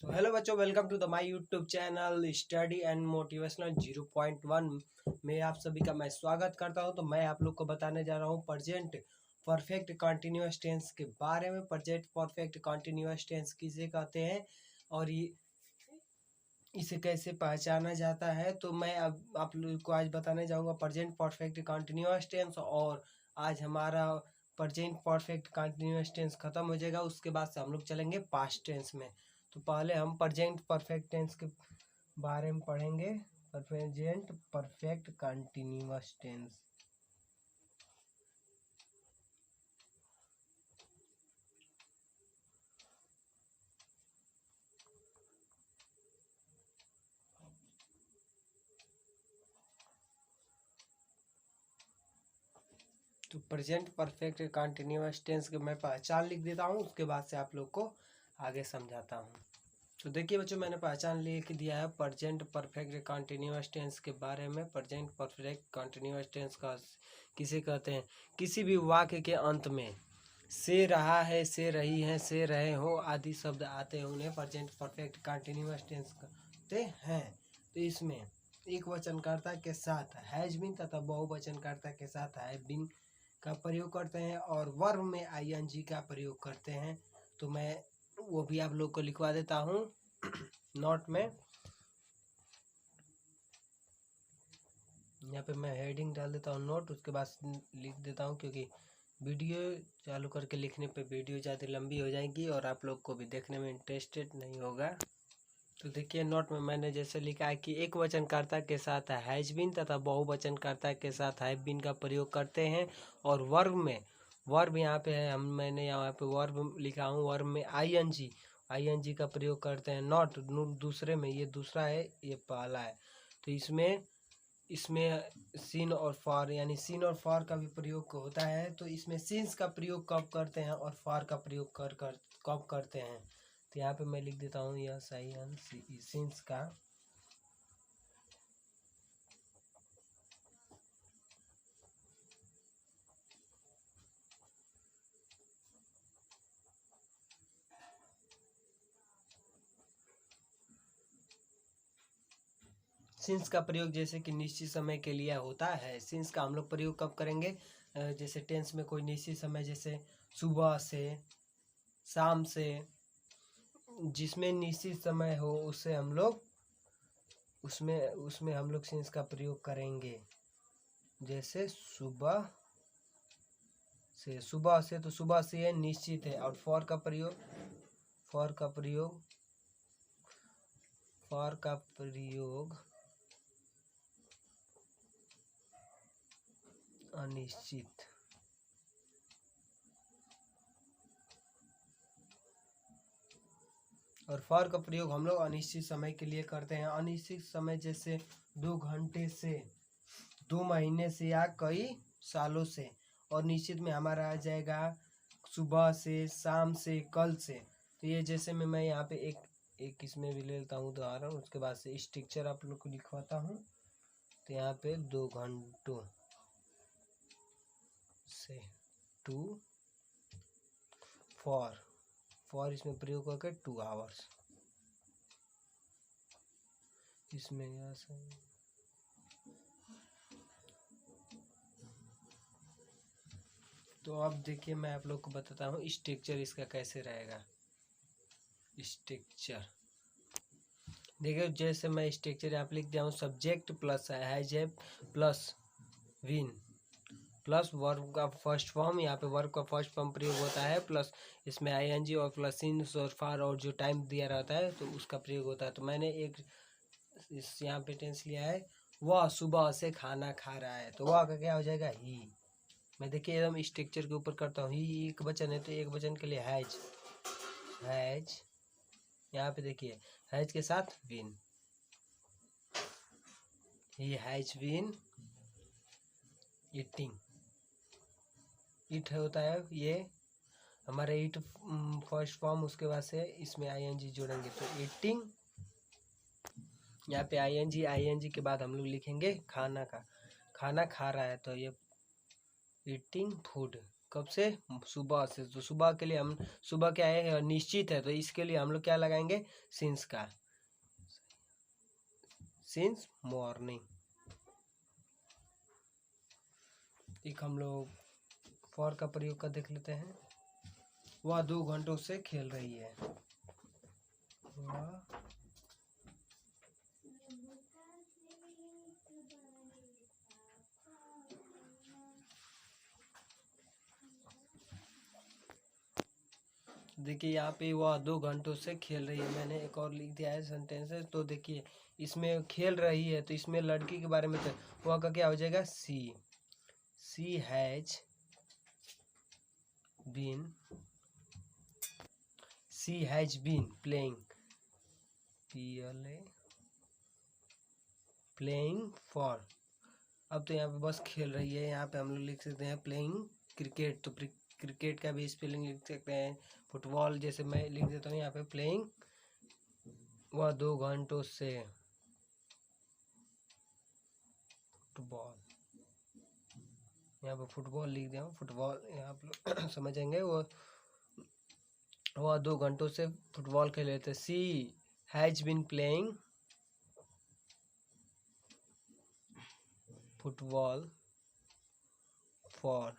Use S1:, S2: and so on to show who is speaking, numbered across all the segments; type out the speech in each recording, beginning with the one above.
S1: तो हेलो बच्चों, welcome to the my YouTube channel study and motivational 0.1 में आप सभी का मैं स्वागत करता हूं। तो मैं आप लोग को बताने जा रहा हूं प्रेजेंट परफेक्ट कंटिन्यूअस टेंस के बारे में। प्रेजेंट परफेक्ट कंटिन्यूअस टेंस किसे कहते हैं और ये इसे कैसे पहचाना जाता है। तो मैं अब आप लोग को आज बताने जाऊंगा प्रेजेंट परफेक्ट कंटिन्यूअस टेंस। और आज हमारा प्रेजेंट परफेक्ट कंटिन्यूअस टेंस खत्म हो जाएगा, उसके बाद से हम लोग चलेंगे पास्ट टेंस में। तो पहले हम प्रेजेंट परफेक्ट टेंस के बारे में पढ़ेंगे। Present perfect continuous tense. तो प्रेजेंट परफेक्ट कंटिन्यूअस टेंस के मैं पहचान लिख देता हूँ, उसके बाद से आप लोग को आगे समझाता हूँ। तो देखिए बच्चों, मैंने पहचान लिख दिया है प्रेजेंट परफेक्ट कंटिन्यूअस टेंस के बारे में। प्रेजेंट परफेक्ट कंटिन्यूअस टेंस का किसे कहते हैं? किसी भी वाक्य के अंत में से रहा है, से रही है, से रहे हो आदि शब्द आते हैं, उन्हें प्रेजेंट परफेक्ट कंटिन्यूअस टेंस कहते हैं। तो इसमें एक वचनकर्ता के साथ हैज बीन तथा बहुवचनकर्ता के साथ हैव बीन का प्रयोग करते हैं और वर्ब में आईएनजी का प्रयोग करते हैं। तो मैं वो भी आप लोग को लिखवा देता हूँ नोट में। यहाँ पे मैं हेडिंग डाल देता हूँ नोट, उसके बाद लिख देता हूँ, क्योंकि वीडियो चालू करके लिखने पे वीडियो ज़्यादा लंबी हो जाएगी और आप लोग को भी देखने में इंटरेस्टेड नहीं होगा। तो देखिए नोट में मैंने जैसे लिखा है कि एक वचनकर्ता के साथ हैज बीन तथा बहुवचनकर्ता के साथ हैव बीन का प्रयोग करते हैं और वर्ब में वर्ब यहाँ पे है, मैंने यहाँ पे वर्ब लिखा हूँ, वर्ब में आईएनजी का प्रयोग करते हैं। नॉट दूसरे में, ये दूसरा है, ये पहला है। तो इसमें सीन और फॉर, यानी सीन और फॉर का भी प्रयोग होता है। तो इसमें सीन्स का प्रयोग कब करते हैं और फॉर का प्रयोग कब करते हैं? तो यहाँ पे मैं लिख देता हूँ यह सीन्स का सिंस का प्रयोग जैसे कि निश्चित समय के लिए होता है। सिंस का हम लोग प्रयोग कब करेंगे? जैसे टेंस में कोई निश्चित समय, जैसे सुबह से, शाम से, जिसमें निश्चित समय हो उससे हम लोग उसमें हम लोग सिंस का प्रयोग करेंगे। जैसे सुबह से तो सुबह से ये निश्चित है। और फॉर का प्रयोग अनिश्चित। और फॉर का प्रयोग हम लोग अनिश्चित समय के लिए करते हैं। अनिश्चित समय जैसे 2 घंटे से, 2 महीने से या कई सालों से। और निश्चित में हमारा आ जाएगा सुबह से, शाम से, कल से। तो ये जैसे मैं यहाँ पे एक इसमें भी ले लेता हूँ उदाहरण, उसके बाद से स्ट्रक्चर आप लोग को लिखवाता हूँ। तो यहाँ पे 2 घंटों से, टू फॉर इसमें प्रयोग करके 2 आवर्स इसमें यहाँ से। तो अब देखिए मैं आप लोग को बताता हूँ स्ट्रक्चर इसका कैसे रहेगा। स्ट्रक्चर देखिए, जैसे मैं स्ट्रक्चर आप लिख दिया हूँ, subject plus has have plus win plus verb का फर्स्ट फॉर्म। यहाँ पे वर्ब का फर्स्ट फॉर्म प्रयोग होता है, प्लस इसमें आईएनजी और प्लस सिंस और फॉर और जो टाइम दिया रहता है तो उसका प्रयोग होता है। तो मैंने एक इस यहाँ पे टेंस लिया है, वह सुबह से खाना खा रहा है। तो वह का क्या हो जाएगा? ही। मैं देखिए एकदम स्ट्रक्चर के ऊपर करता हूँ। ही एक वचन है तो एक वचन के लिए हैज यहाँ पे देखिए हैज के साथ been, he has been eating. It होता है ये हमारा इट फर्स्ट फॉर्म, उसके बाद से इसमें आईएनजी जोड़ेंगे तो ईटिंग। यहाँ पे आईएनजी के बाद हम लोग लिखेंगे खाना खा रहा है, तो ये ईटिंग फूड, कब से? सुबह से। तो सुबह के लिए हम सुबह क्या है निश्चित है, तो इसके लिए हम लोग क्या लगाएंगे? सिंस का, सिंस मॉर्निंग। एक हम लोग फॉर का प्रयोग कर देख लेते हैं। वह 2 घंटों से खेल रही है। वह देखिए यहाँ पे वह 2 घंटों से खेल रही है, मैंने एक और लिख दिया है सेंटेंस है। तो देखिए इसमें खेल रही है, तो इसमें लड़की के बारे में तो वह का क्या हो जाएगा? She has been playing, playing for. अब तो यहाँ पे बस खेल रही है, यहाँ पे हम लोग लिख सकते हैं प्लेइंग क्रिकेट। तो क्रिकेट का भी स्पेलिंग लिख सकते हैं, फुटबॉल जैसे मैं लिख देता हूँ यहाँ पे प्लेइंग। वह 2 घंटों से फुटबॉल, यहाँ पे फुटबॉल लिख दिया हूँ, फुटबॉल यहाँ आप लोग समझेंगे। वह 2 घंटों से फुटबॉल खेल रहे थे। She has been playing football for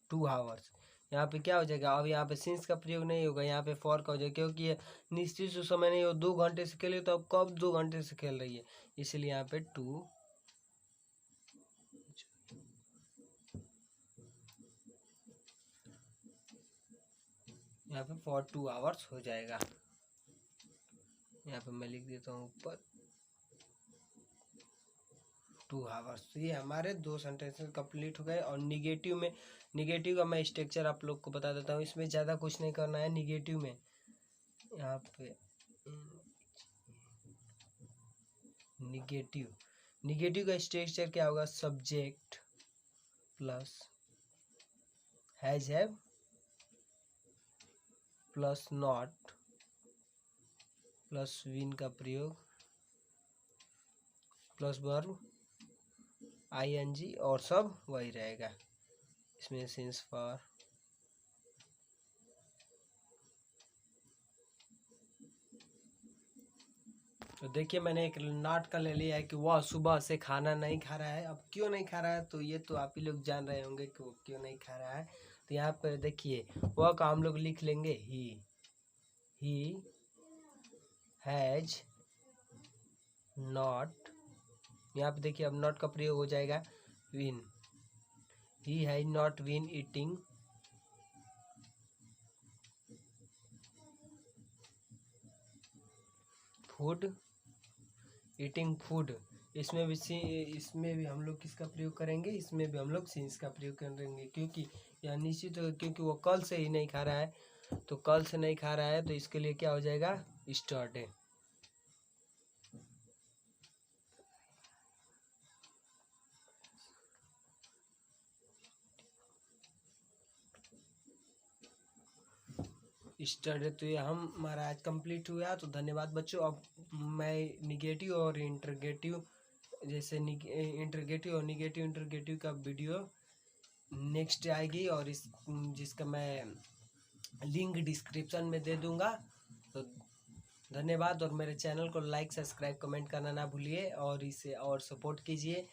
S1: 2 hours. यहाँ पे क्या हो जाएगा? अब यहाँ पे सिंस का प्रयोग नहीं होगा, यहाँ पे फॉर का हो जाएगा, क्योंकि ये निश्चित समय नहीं हो। 2 घंटे से खेले, तो अब कब 2 घंटे से खेल रही है, इसलिए यहाँ पे 2, यहाँ पे फॉर 2 आवर्स हो जाएगा। यहाँ पे मैं लिख देता हूँ ऊपर 2 आवर्स। तो ये हमारे 2 सेंटेंसेस कंप्लीट हो गए। और निगेटिव का मैं स्ट्रक्चर आप लोग को बता देता हूँ। इसमें ज़्यादा कुछ नहीं करना है निगेटिव में। यहाँ पे निगेटिव का स्ट्रक्चर क्या होगा? Subject plus has have plus not plus win का प्रयोग प्लस वर्ब ING, और सब वही रहेगा। इसमें सिंस फॉर तो देखिए मैंने एक नॉट का ले लिया है कि वह सुबह से खाना नहीं खा रहा है। अब क्यों नहीं खा रहा है, तो ये तो आप ही लोग जान रहे होंगे कि वो क्यों नहीं खा रहा है। तो यहाँ पर देखिए वह का हम लोग लिख लेंगे ही हैज नॉट। यहाँ पे देखिए अब नॉट का प्रयोग हो जाएगा been. He has not been eating food. इसमें भी हम लोग किसका प्रयोग करेंगे? इसमें भी हम लोग सिंस का प्रयोग करेंगे, क्योंकि यह निश्चित होगा, क्योंकि वो कल से ही नहीं खा रहा है। तो कल से नहीं खा रहा है, तो इसके लिए क्या हो जाएगा? Start study. तो ये हमारा आज कंप्लीट हुआ। तो धन्यवाद बच्चों। अब मैं निगेटिव और इंटरगेटिव, जैसे इंटरगेटिव और निगेटिव इंटरगेटिव का वीडियो नेक्स्ट आएगी, और जिसका मैं लिंक डिस्क्रिप्शन में दे दूंगा। तो धन्यवाद। और मेरे चैनल को लाइक सब्सक्राइब कमेंट करना ना भूलिए, और इसे और सपोर्ट कीजिए।